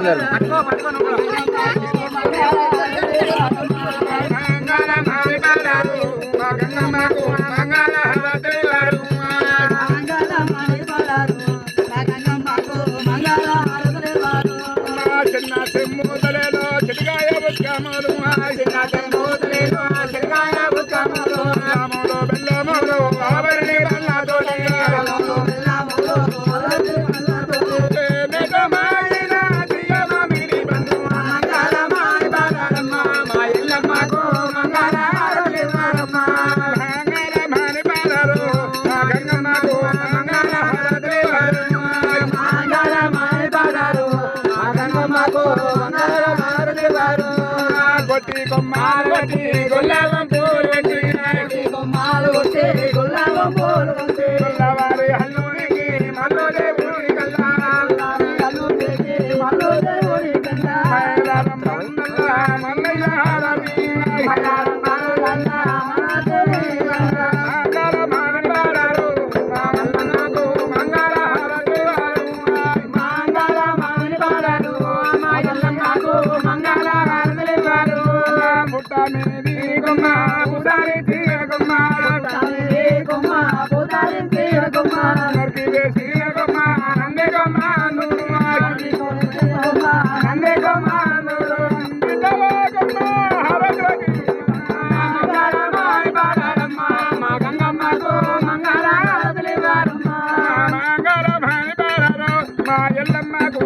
పిల్లలు చిన్న చెమ్ముదలేలో చిలిగాయ బుక్కములు చిన్న చెమ్ముదలేలో చిలిగాయ బుక్కములు రాములు బెల్లములు ఆవరణి బల్లతోటి కొట్టి కొమ్మాలు కొట్టి గులాబం పూలు కొట్టి కొమ్మాలు కొట్టి గులాబం పూలు కొట్టి గుల్లవారి హల్లునికి మల్లు దేవుని కల్లా హల్లునికి మల్లు దేవుని కల్లా మైలారం మల్లల్ల మల్లయ్య హారమి మైలారం మల్లల్ల మల్లదేవి కల్లా మంగళ మానబారారు మల్లన్నకు మంగళ హారతివారు మంగళ మానబారారు మాయల్లన్నకు మంగళ హారతివారు పుట్టమేది గుమ్మ పుదారి తీరగుమ్మ పుట్టమేది గుమ్మ పుదారి తీరగుమ్మ నర్కి వేసి గుమ్మ నందే గుమ్మ నూరు నందే గుమ్మ నూరు బిడ్డవ గుమ్మ హరజోగి మంగళమాయ బాలమ్మ మా గంగమ్మకు మంగళ హారతివారమ్మ మంగళమాయ బాలరు మా ఎల్లమ్మకు